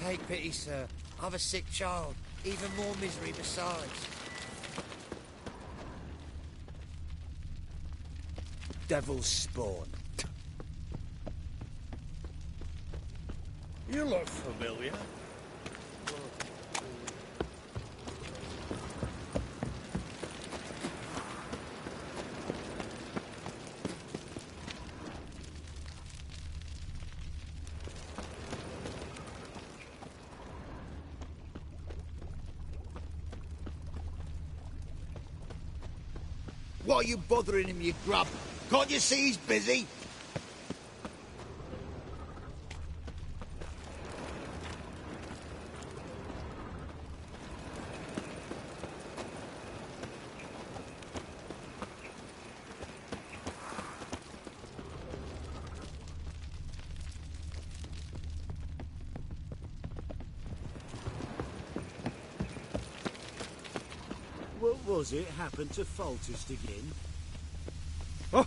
Take pity, sir. I've a sick child. Even more misery besides. Devil's spawn. You look familiar. Why are you bothering him, you grub? Can't you see he's busy? What was it happened to Faltist again?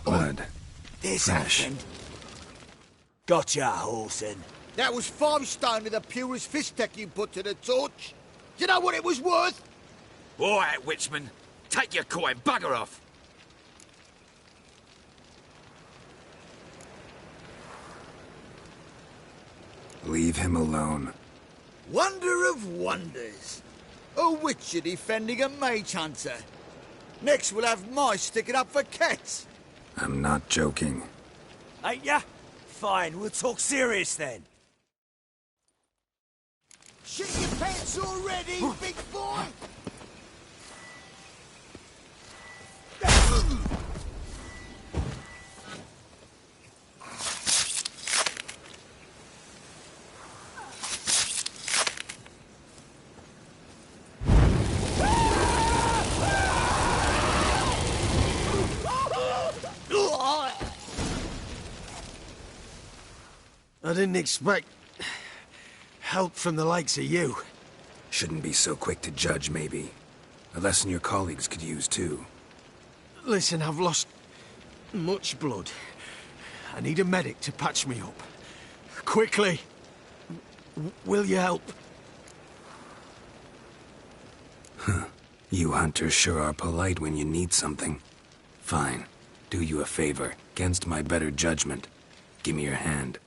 Blood. This Fresh. happened. Gotcha, Horson. That was 5 stone of the purest fist tech you put to the torch. Do you know what it was worth? All right, Witchman. Take your coin, bugger off. Leave him alone. Wonder of wonders. A witcher defending a mage hunter. Next we'll have mice sticking up for cats. I'm not joking. Ain't ya? Fine, we'll talk serious then. Shit your pants already, big boy! I didn't expect help from the likes of you. Shouldn't be so quick to judge, maybe. A lesson your colleagues could use, too. Listen, I've lost much blood. I need a medic to patch me up. Quickly! Will you help? You hunters sure are polite when you need something. Fine. Do you a favor, against my better judgment. Give me your hand.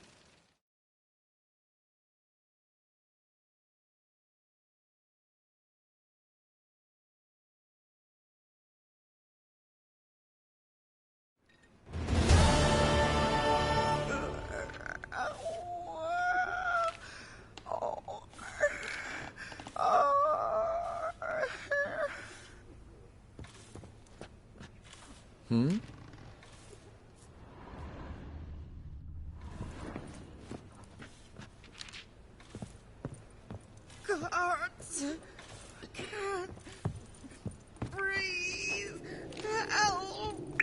Guards, I can't breathe. Help!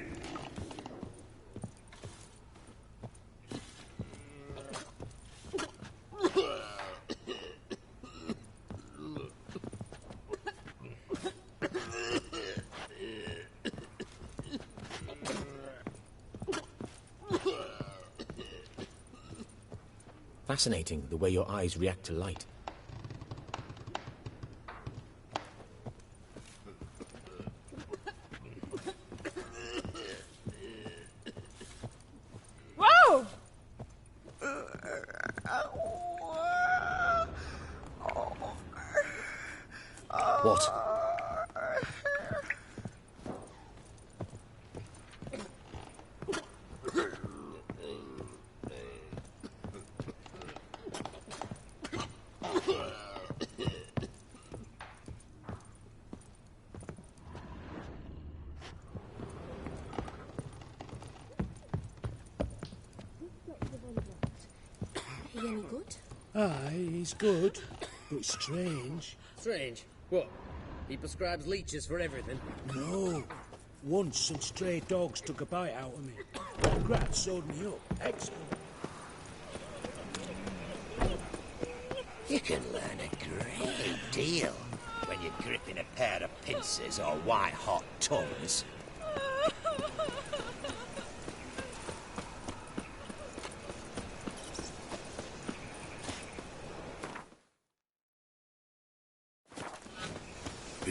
Fascinating, the way your eyes react to light. Whoa! What? He any good? Aye, he's good, but strange. Strange. What? He prescribes leeches for everything. No. Once some stray dogs took a bite out of me. Grat sewed me up. Excellent. You can learn a great deal when you're gripping a pair of pincers or white-hot tongues.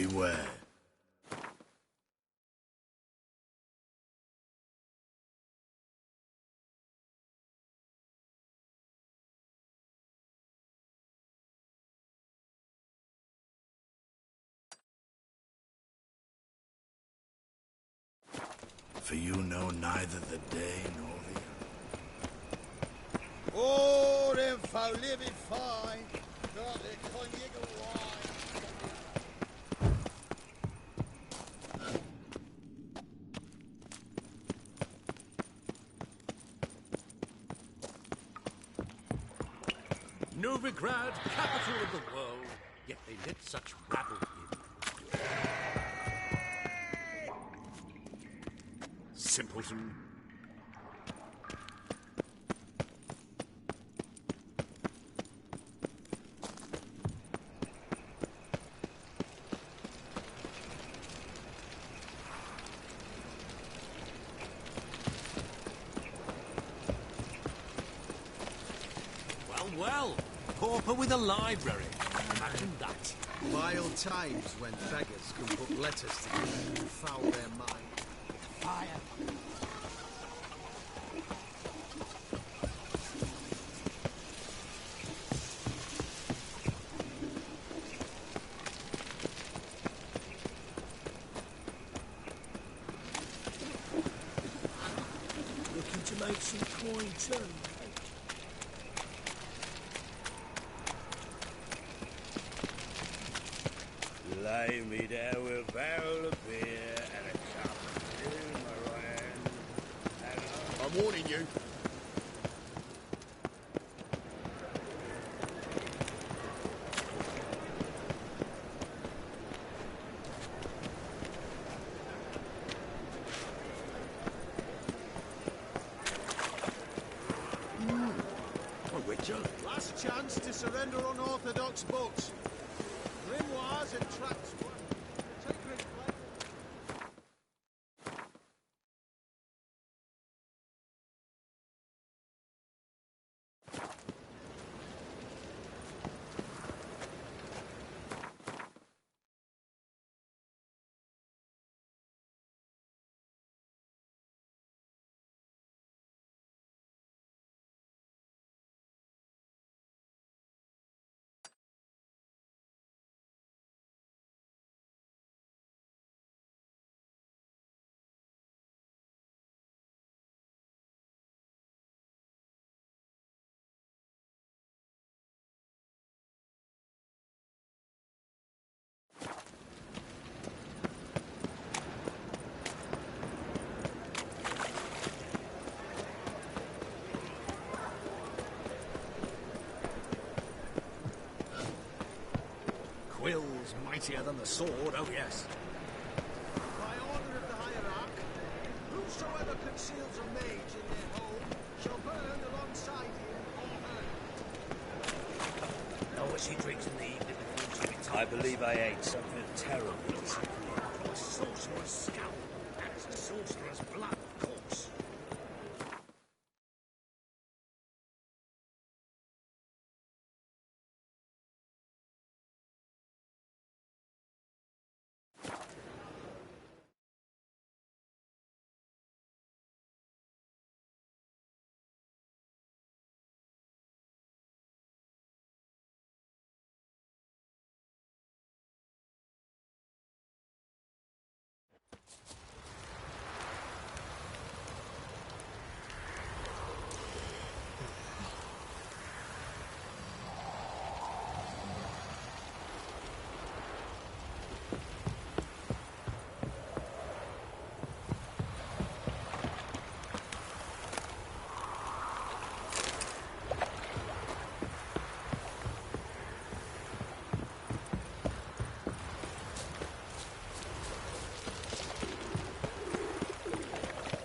Beware. For you know neither the day nor the hour. Oh, them folk living fine. Got their cognac and wine. Novigrad, capital of the world, yet they let such rabble in. Simpleton. Well, pauper with a library. Imagine that. Wild times when beggars can put letters together and foul their mind. Fire. Looking to make some coin too. Lay me there with a barrel of beer and a cup in my hand. I'm warning you. Last chance to surrender unorthodox books. Grimoires and tracts. Take great pleasure. Quill's mightier than the sword, oh yes. By order of the hierarch, whosoever conceals a mage in their home shall burn alongside him or her. Know what she drinks in the evening before she retires? I believe I ate something terrible this evening. A sorcerer's scalp, and it's a sorcerer's blood, of course.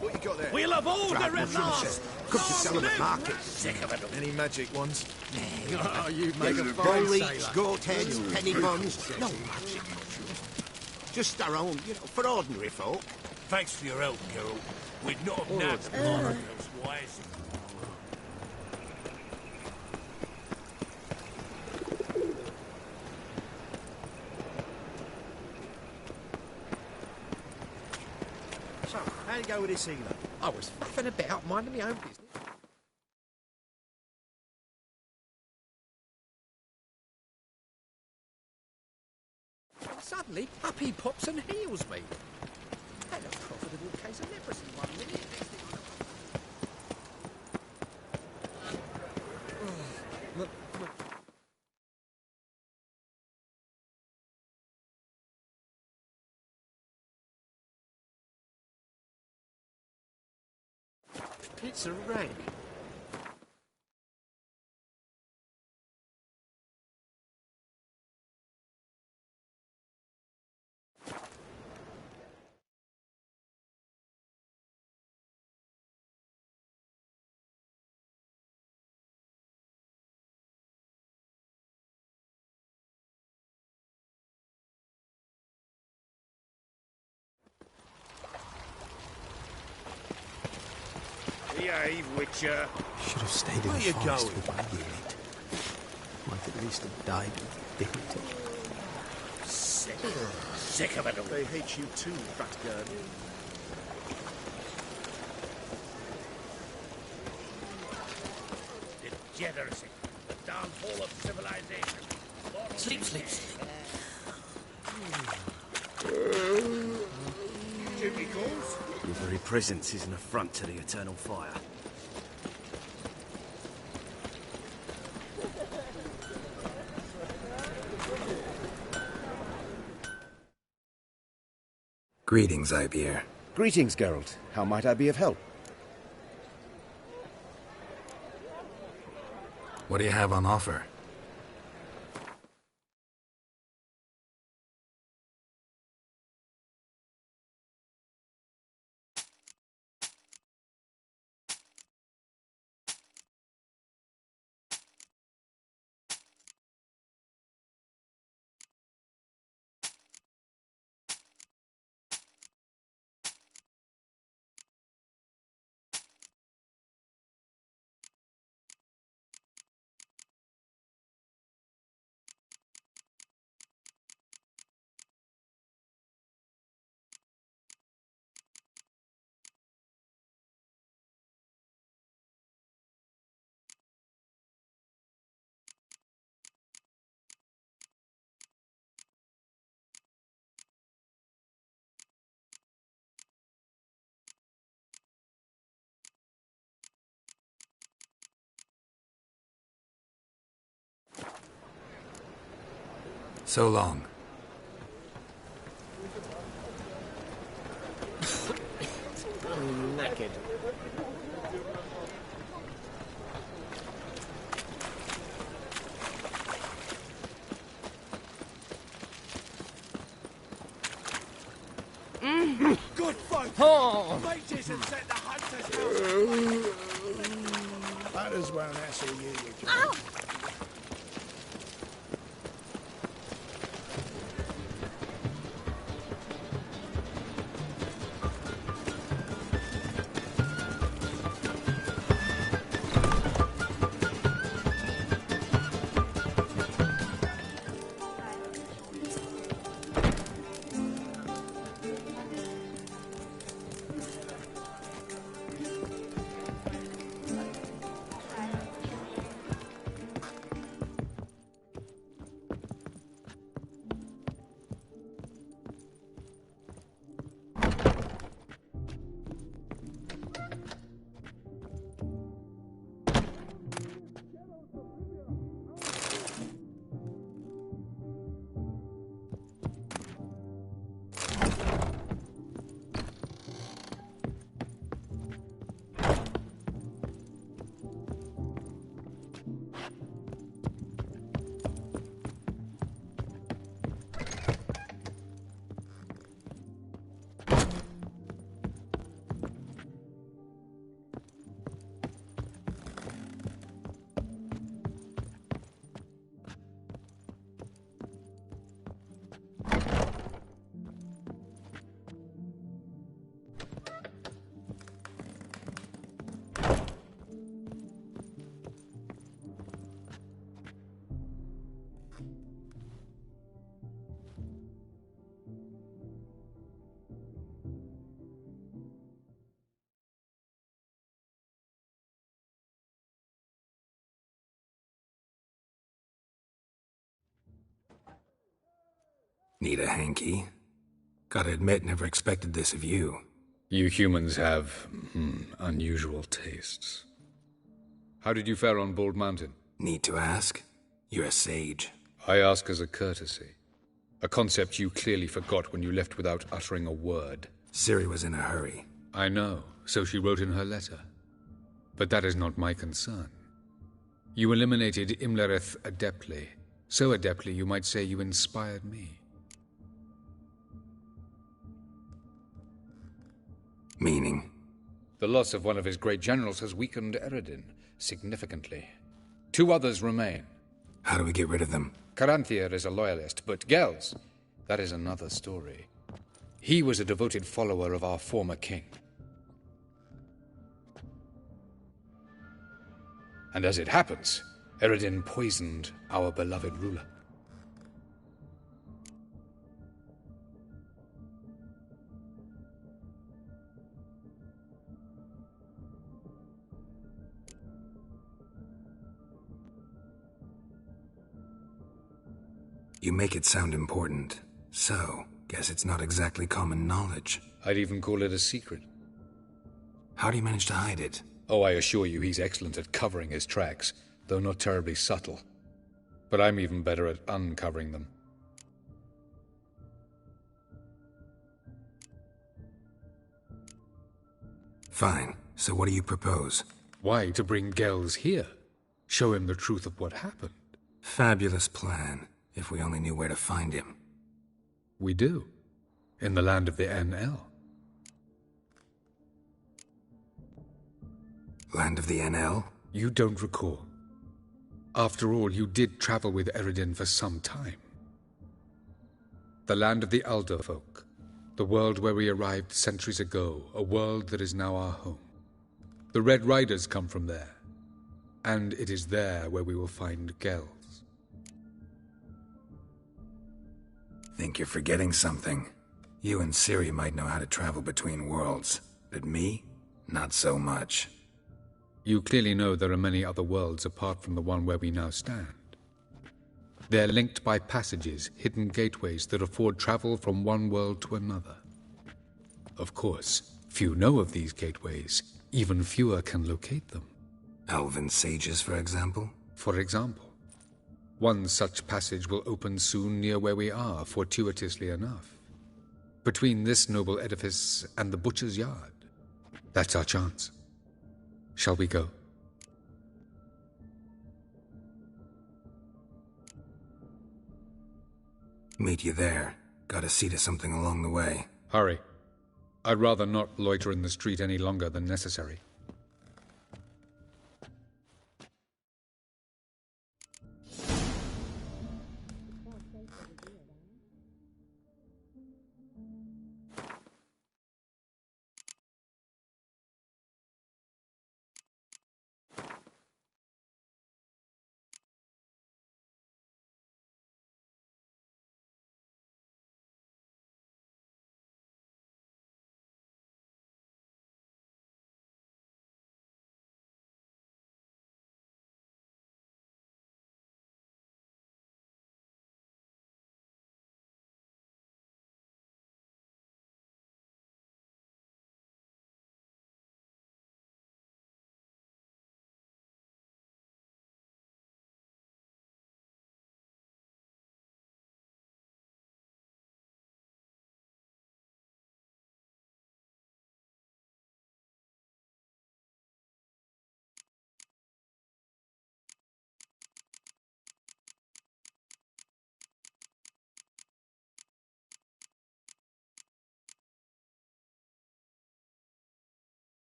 What you got there? We'll have order Drag at last! Could you sell them at market? Sick of it. Any magic ones? Oh, you make a Bull fine leech, sailor. goat heads, penny buns. No magic. Just our own, for ordinary folk. Thanks for your help, Geralt. We'd not have nabbed the mongrels wise. How'd you go with this healer? I was faffing about, minding my own business. And suddenly, up he pops and heals me. Had a profitable case of leprosy one minute. Next thing I know, it's a rag. Behave, Witcher. Should have stayed in Where the you forest going? with my unit. Might at least have died with dignity. Sick of it all. They hate you too, Batgirl. Degeneracy. The downfall of civilization. Sleep, sleep, sleep. Duty calls. Your very presence is an affront to the eternal fire. Greetings, Ibeer. Greetings, Geralt. How might I be of help? What do you have on offer? So long. I'm knackered. Good folk! Oh. Mages have set the hunter's house. Hunters won't hassle you, you Ow! Need a hanky? Gotta admit, never expected this of you. You humans have, unusual tastes. How did you fare on Bald Mountain? Need to ask? You're a sage. I ask as a courtesy. A concept you clearly forgot when you left without uttering a word. Ciri was in a hurry. I know, so she wrote in her letter. But that is not my concern. You eliminated Imlerith adeptly. So adeptly you might say you inspired me. Meaning? The loss of one of his great generals has weakened Eredin significantly. 2 others remain. How do we get rid of them? Caranthier is a loyalist, but Gels, that is another story. He was a devoted follower of our former king. And as it happens, Eredin poisoned our beloved ruler. You make it sound important. So, guess it's not exactly common knowledge. I'd even call it a secret. How do you manage to hide it? Oh, I assure you he's excellent at covering his tracks, though not terribly subtle. But I'm even better at uncovering them. Fine. So what do you propose? Why, to bring Gels here. Show him the truth of what happened. Fabulous plan, if we only knew where to find him. We do. In the land of the NL. Land of the NL? You don't recall. After all, you did travel with Eredin for some time. The land of the Elder folk. The world where we arrived centuries ago. A world that is now our home. The Red Riders come from there. And it is there where we will find Gels. Think you're forgetting something. You and Ciri might know how to travel between worlds, but me? Not so much. You clearly know there are many other worlds apart from the one where we now stand. They're linked by passages, hidden gateways that afford travel from one world to another. Of course, few know of these gateways. Even fewer can locate them. Elven sages, for example? For example. One such passage will open soon near where we are, fortuitously enough. Between this noble edifice and the butcher's yard. That's our chance. Shall we go? Meet you there. Gotta see to something along the way. Hurry. I'd rather not loiter in the street any longer than necessary.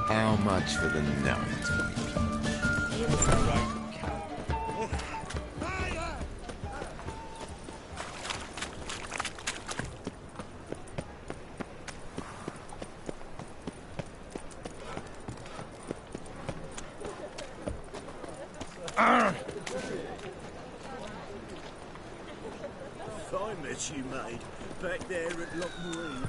How much for the note? Fine mess you made, back there at Loch Marine.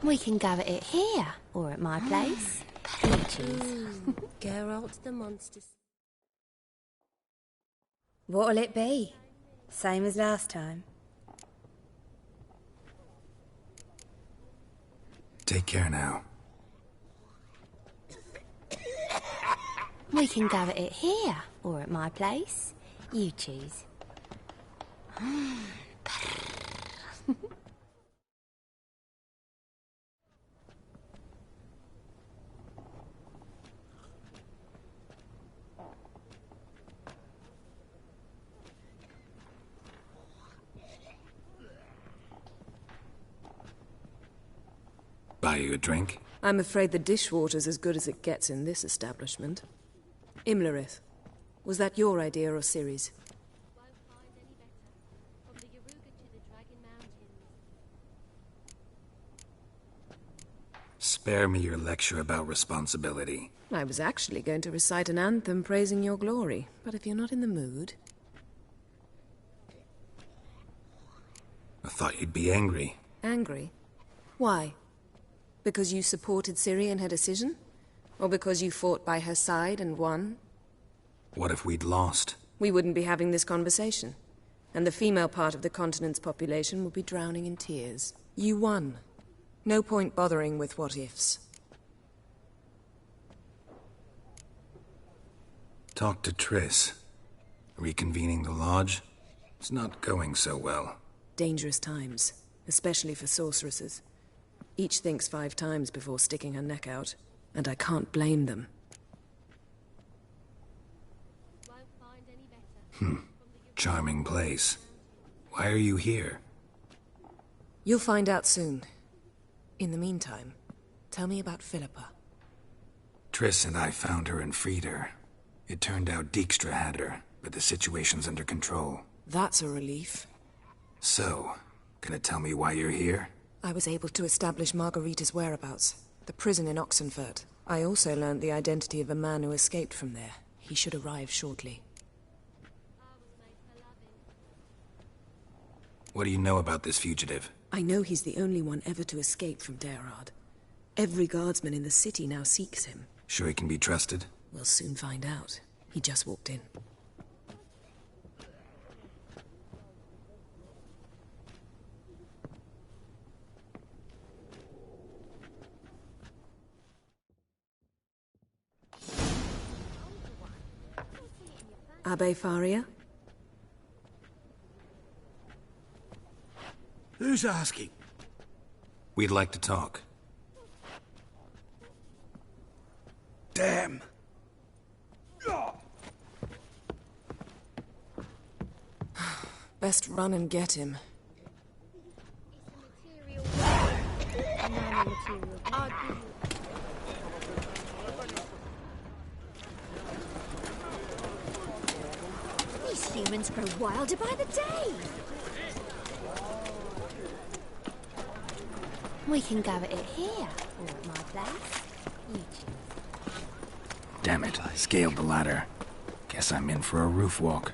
We can go at it here, or at my place. Peaches. Geralt the monster. What'll it be? Same as last time. Take care now. We can go at it here, or at my place. You choose. Buy you a drink? I'm afraid the dishwater's as good as it gets in this establishment. Imlerith, was that your idea or Ciri's? Spare me your lecture about responsibility. I was actually going to recite an anthem praising your glory, but if you're not in the mood... I thought you'd be angry. Angry? Why? Because you supported Ciri in her decision? Or because you fought by her side and won? What if we'd lost? We wouldn't be having this conversation. And the female part of the continent's population would be drowning in tears. You won. No point bothering with what-ifs. Talk to Triss. Reconvening the lodge? It's not going so well. Dangerous times, especially for sorceresses. Each thinks 5 times before sticking her neck out, and I can't blame them. Charming place. Why are you here? You'll find out soon. In the meantime, tell me about Philippa. Triss and I found her and freed her. It turned out Dijkstra had her, but the situation's under control. That's a relief. So, gonna tell me why you're here? I was able to establish Margarita's whereabouts. The prison in Oxenfurt. I also learned the identity of a man who escaped from there. He should arrive shortly. What do you know about this fugitive? I know he's the only one ever to escape from Daerard. Every guardsman in the city now seeks him. Sure he can be trusted? We'll soon find out. He just walked in. Abbe Faria? Who's asking? We'd like to talk. Damn. Best run and get him. These humans grow wilder by the day. We can go at it here, or at my place. You choose. Damn it, I scaled the ladder. Guess I'm in for a roof walk.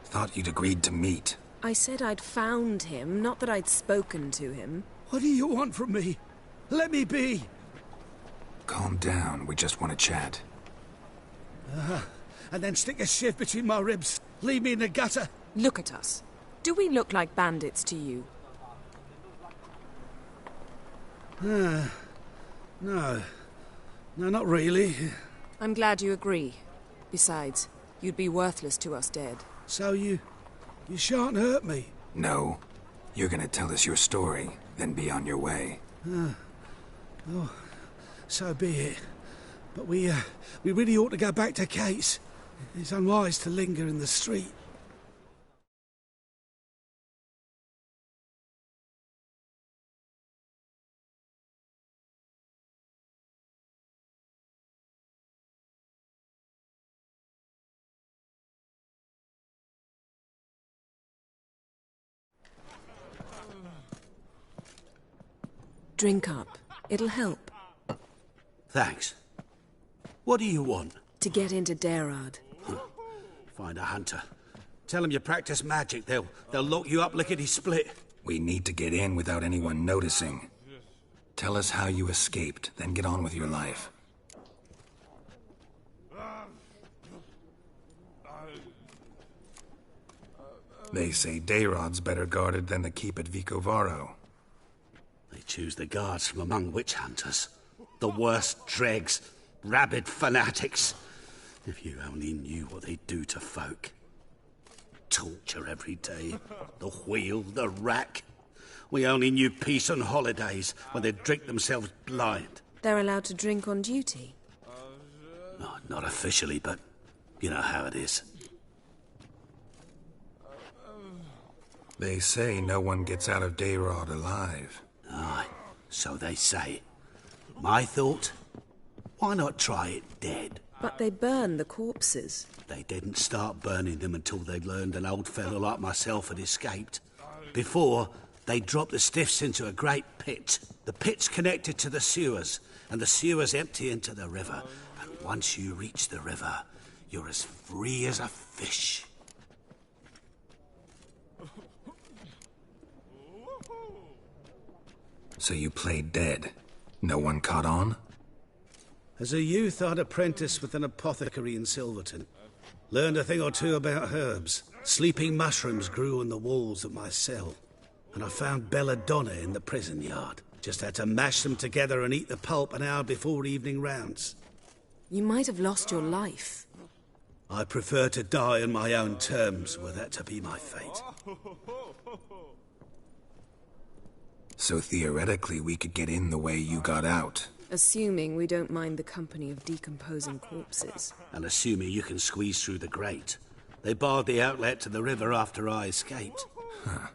Thought you'd agreed to meet. I said I'd found him, not that I'd spoken to him. What do you want from me? Let me be. Calm down, we just want to chat. And then stick a shiv between my ribs. Leave me in the gutter. Look at us. Do we look like bandits to you? No. No, not really. I'm glad you agree. Besides, you'd be worthless to us dead. So you shan't hurt me? No. You're gonna tell us your story, then be on your way. Oh, so be it. But we really ought to go back to Kate's. It's unwise to linger in the street. Drink up. It'll help. Thanks. What do you want? To get into Darad. Find a hunter. Tell them you practice magic. They'll lock you up lickety-split. We need to get in without anyone noticing. Tell us how you escaped, then get on with your life. They say Dayrod's better guarded than the keep at Vicovaro. They choose the guards from among witch hunters. The worst dregs, rabid fanatics. If you only knew what they do to folk. Torture every day. The wheel, the rack. We only knew peace on holidays when they'd drink themselves blind. They're allowed to drink on duty? No, not officially, but you know how it is. They say no one gets out of Dayrod alive. Aye, so they say. My thought? Why not try it dead? But they burn the corpses. They didn't start burning them until they'd learned an old fellow like myself had escaped. Before, they dropped the stiffs into a great pit. The pit's connected to the sewers, and the sewers empty into the river. And once you reach the river, you're as free as a fish. So you played dead. No one caught on? As a youth, I'd apprenticed with an apothecary in Silverton. Learned a thing or two about herbs. Sleeping mushrooms grew on the walls of my cell. And I found belladonna in the prison yard. Just had to mash them together and eat the pulp an hour before evening rounds. You might have lost your life. I prefer to die on my own terms, were that to be my fate. So theoretically, we could get in the way you got out. Assuming we don't mind the company of decomposing corpses. And assuming you can squeeze through the grate. They barred the outlet to the river after I escaped. Huh.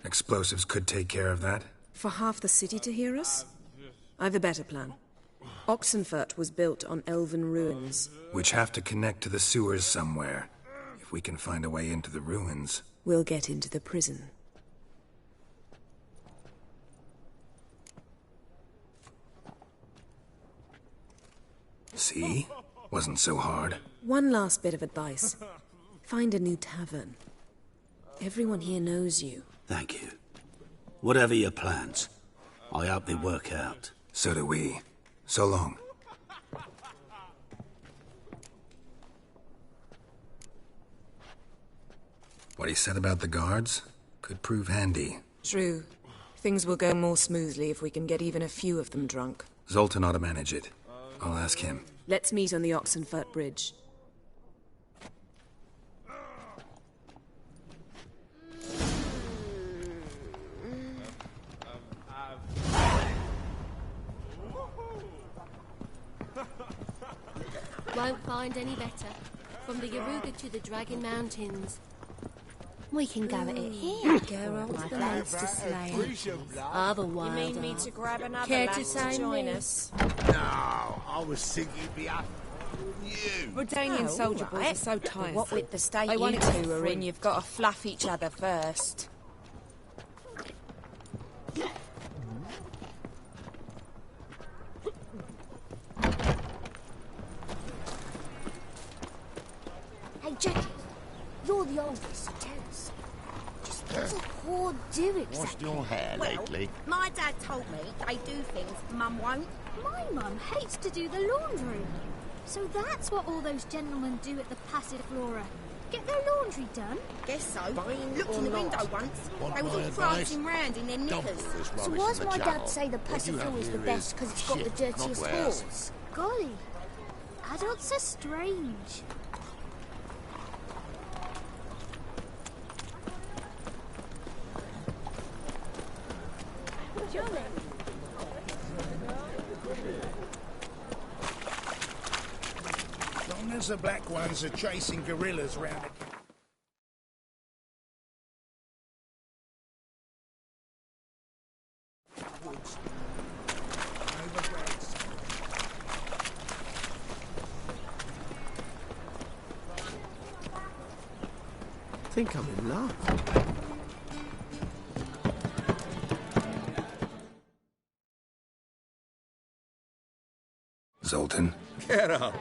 Explosives could take care of that? For half the city to hear us? I've a better plan. Oxenfurt was built on elven ruins. Which have to connect to the sewers somewhere. If we can find a way into the ruins... We'll get into the prison. See? Wasn't so hard. One last bit of advice. Find a new tavern. Everyone here knows you. Thank you. Whatever your plans, I hope they work out. So do we. So long. What he said about the guards could prove handy. True. Things will go more smoothly if we can get even a few of them drunk. Zoltan ought to manage it. I'll ask him. Let's meet on the Oxenfurt Bridge. Won't find any better. From the Yaruga to the Dragon Mountains. We can go at it here. Geralt, the monster slayer. Other wilder. You mean me to grab another Care lass to say join me? us? No, I was thinking behalf you. Redanian soldier boys are so tired. What with the state you two are in, you've got to fluff each other first. Hey, Jackie, you're the oldest, so tell us. Just what's a whore do exactly? Washed your hair lately? My dad told me they do things Mum won't. My mum hates to do the laundry. So that's what all those gentlemen do at the Passiflora. Get their laundry done? Guess so. Fine Looked or in the not. window once. Want They was my all advice? prancing round in their Don't knickers. put this So rubbish why's in the my channel. dad say the What you have Passiflora is the here best because it's got the shit, dirtiest not wares. floors? Golly, adults are strange. As long as the black ones are chasing gorillas round the... I think I'm in love. Zoltan? Get up.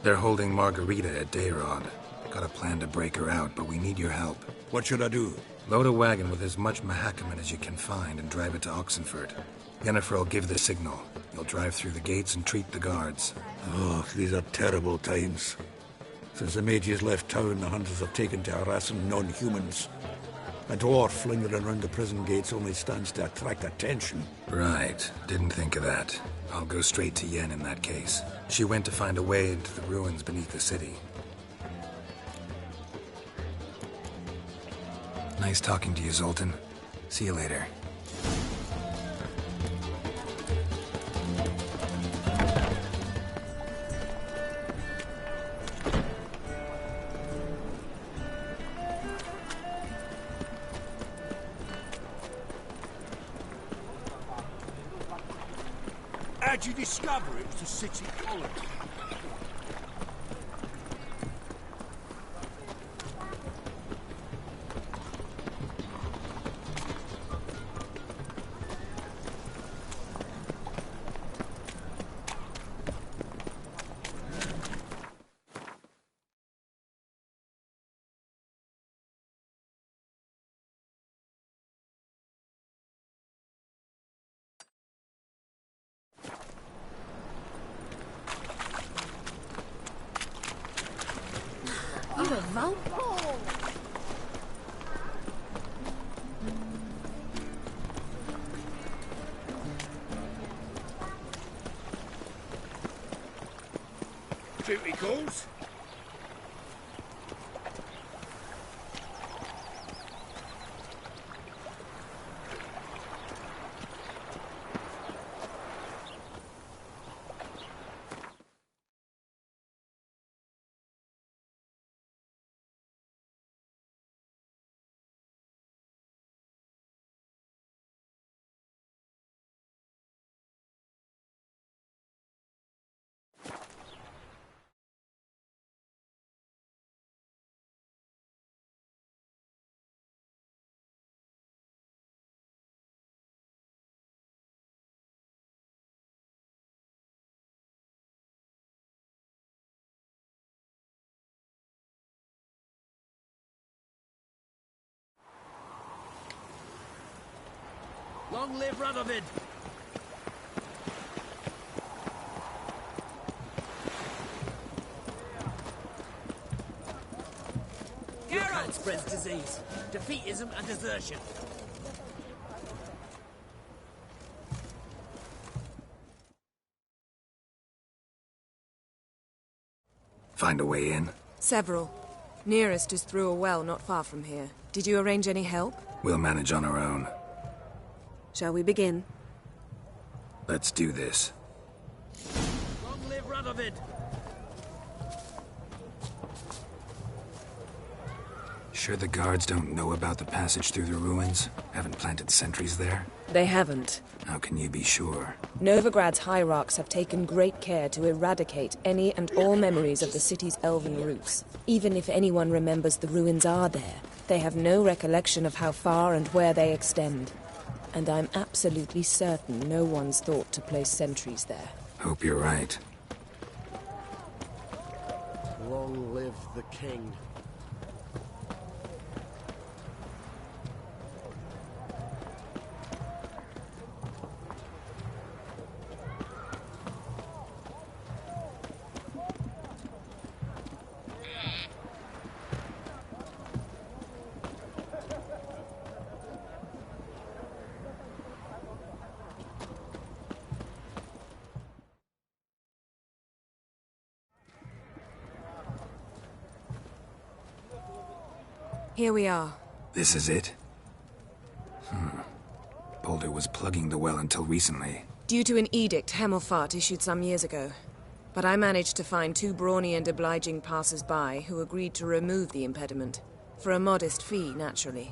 They're holding Margarita at Dayrod. Got a plan to break her out, but we need your help. What should I do? Load a wagon with as much Mahakaman as you can find and drive it to Oxenford. Yennefer will give the signal. You'll drive through the gates and treat the guards. Oh, these are terrible times. Since the mages left town, the hunters have taken to harassing non-humans. A dwarf lingering around the prison gates only stands to attract attention. Right. Didn't think of that. I'll go straight to Yen in that case. She went to find a way into the ruins beneath the city. Nice talking to you, Zoltan. See you later. How'd you discover it was a city colony? You're a vampire. Duty calls? Long live Radovid! Your kind spreads disease, defeatism and desertion. Find a way in? Several. Nearest is through a well not far from here. Did you arrange any help? We'll manage on our own. Shall we begin? Let's do this. Long live Radovid! Sure the guards don't know about the passage through the ruins? Haven't planted sentries there? They haven't. How can you be sure? Novigrad's hierarchs have taken great care to eradicate any and all memories of the city's elven roots. Even if anyone remembers the ruins are there, they have no recollection of how far and where they extend. And I'm absolutely certain no one's thought to place sentries there. Hope you're right. Long live the king. Here we are. This is it? Boulder was plugging the well until recently. Due to an edict Hemelfart issued some years ago. But I managed to find 2 brawny and obliging passers-by who agreed to remove the impediment. For a modest fee, naturally.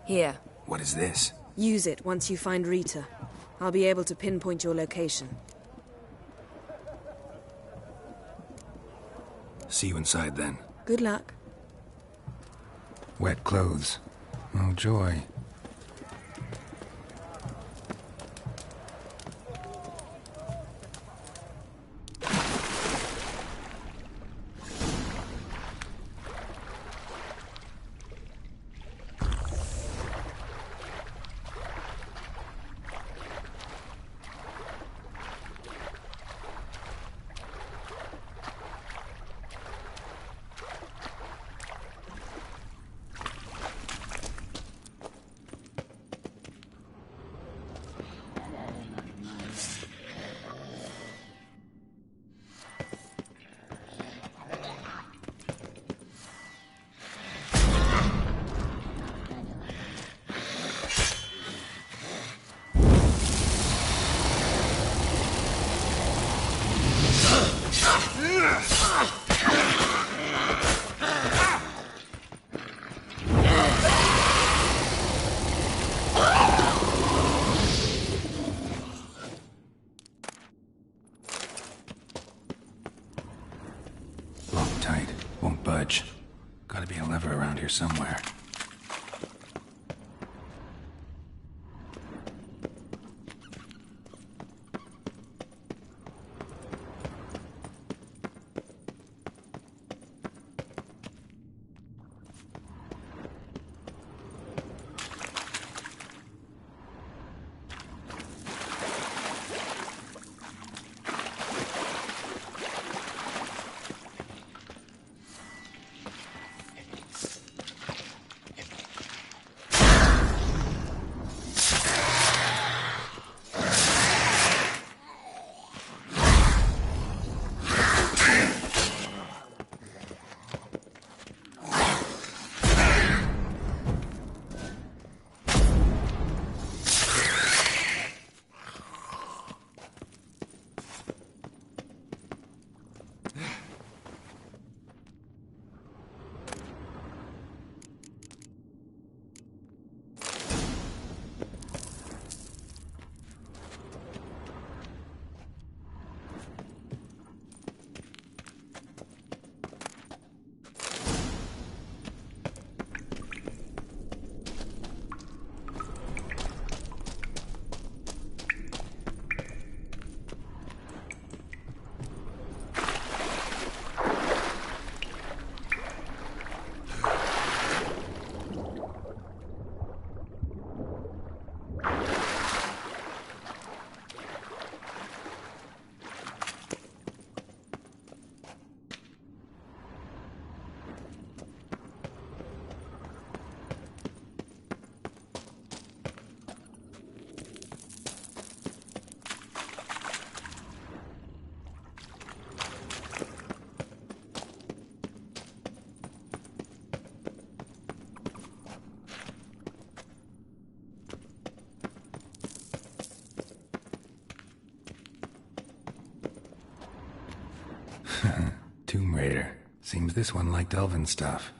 Here. What is this? Use it once you find Rita. I'll be able to pinpoint your location. See you inside then. Good luck. Wet clothes. Oh, joy. Locked tight. Won't budge. Gotta be a lever around here somewhere. Tomb Raider. Seems this one liked elven stuff.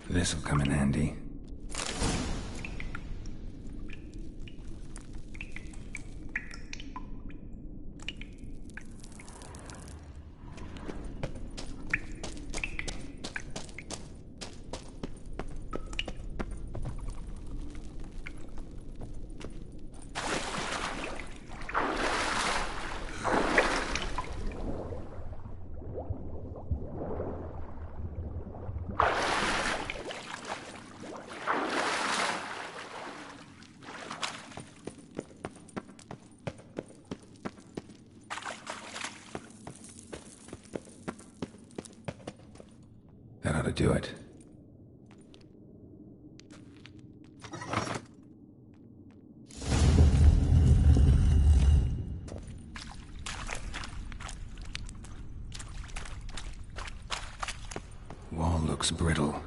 This'll come in handy. That ought to do it. Wall looks brittle.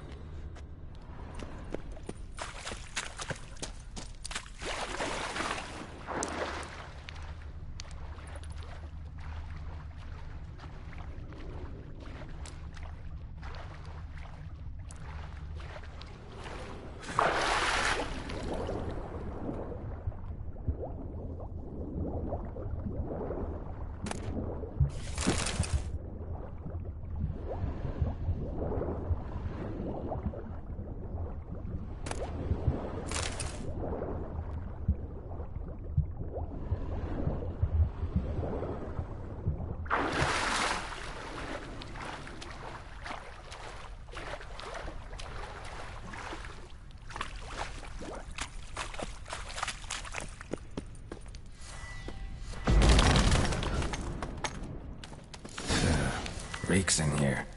Reeks in here.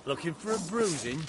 Looking for a bruising?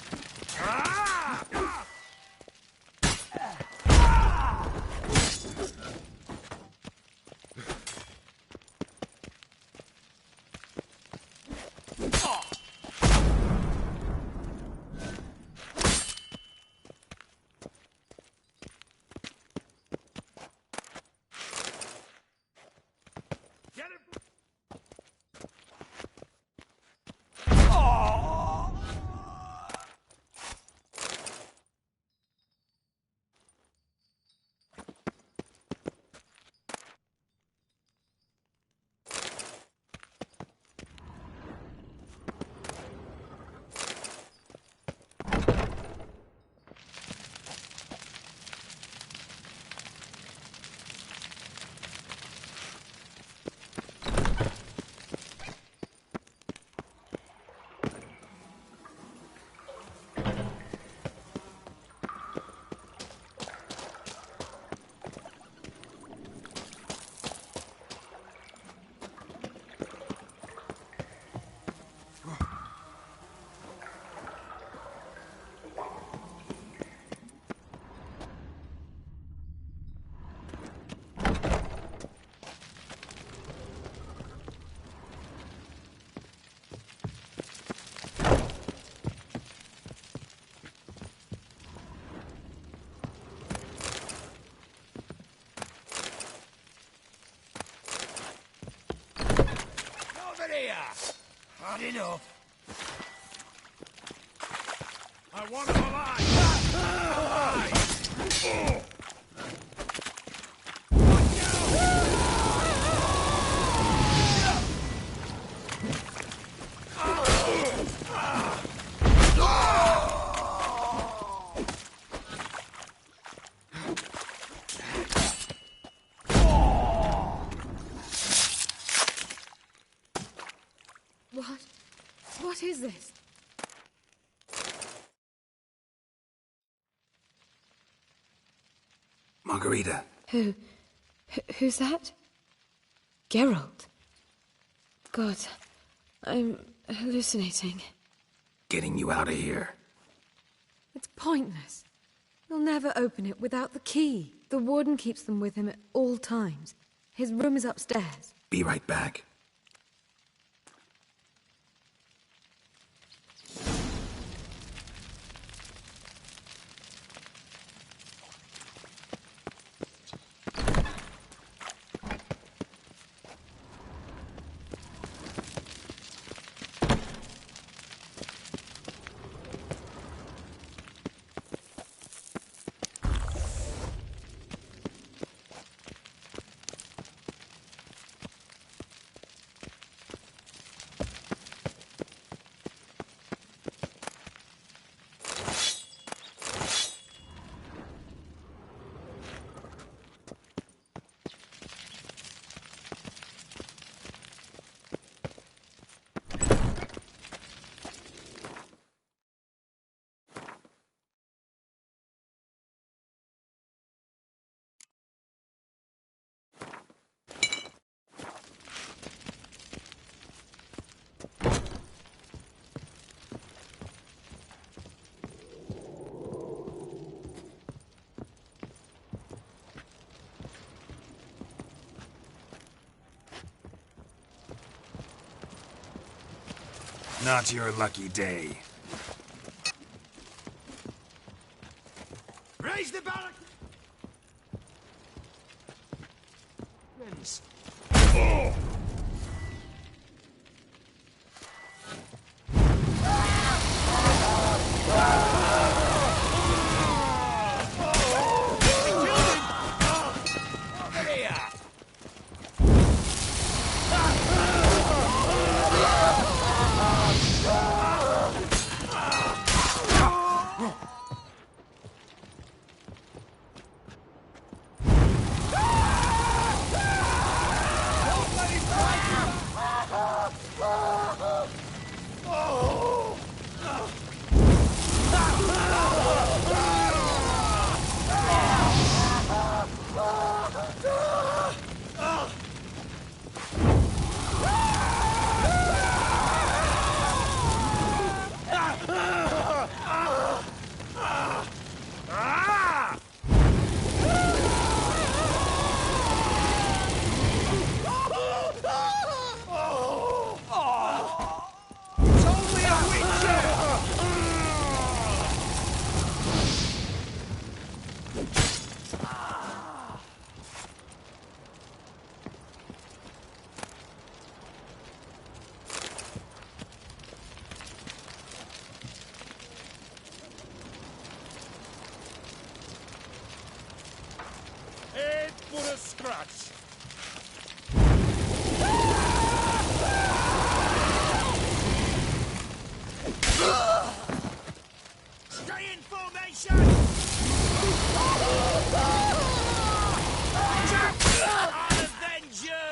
here! Had enough. I want him alive! Alive! What is this? Margarita. Who's that? Geralt. God, I'm hallucinating. Getting you out of here. It's pointless. We'll never open it without the key. The warden keeps them with him at all times. His room is upstairs. Be right back. Not your lucky day. Raise the barrack! Oh! For a scratch. Stay in formation! I'll avenge you!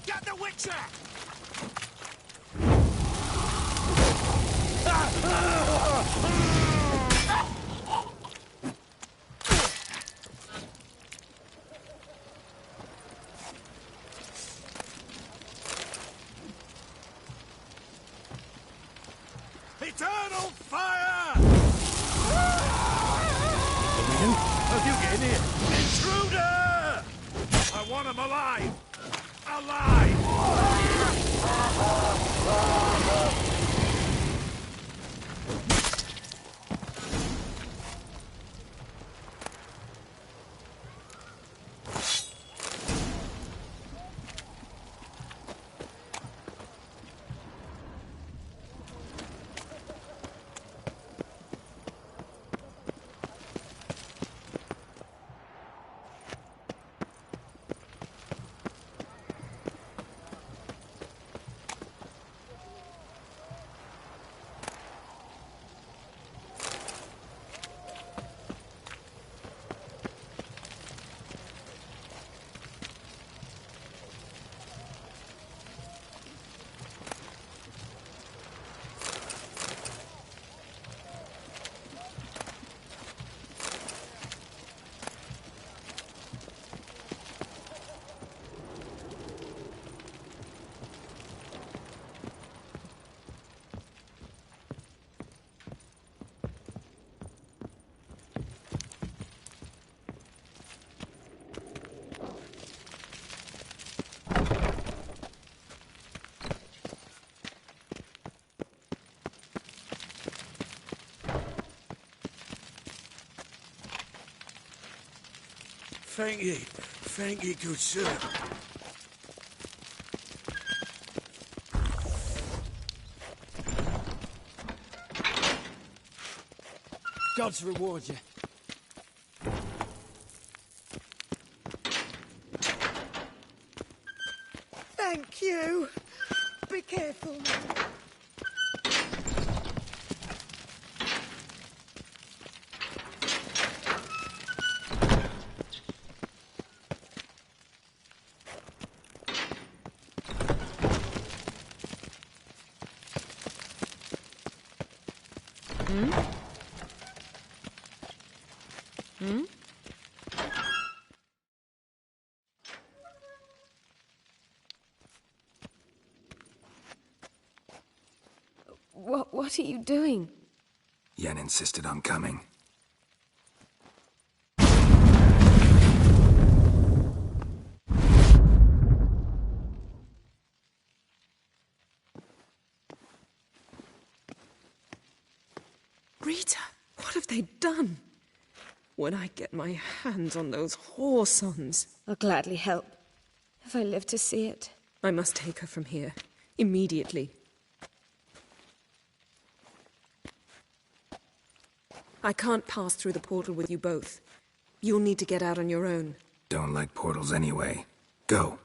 Get the Witcher! Eternal fire! How'd you get in here? Intruder! I want him alive! Alive! Thank ye, good sir. Gods reward you. Thank you. Be careful. What are you doing? Yen insisted on coming. Rita, what have they done? When I get my hands on those whoresons... I'll gladly help, if I live to see it. I must take her from here, immediately. I can't pass through the portal with you both. You'll need to get out on your own. Don't like portals anyway. Go.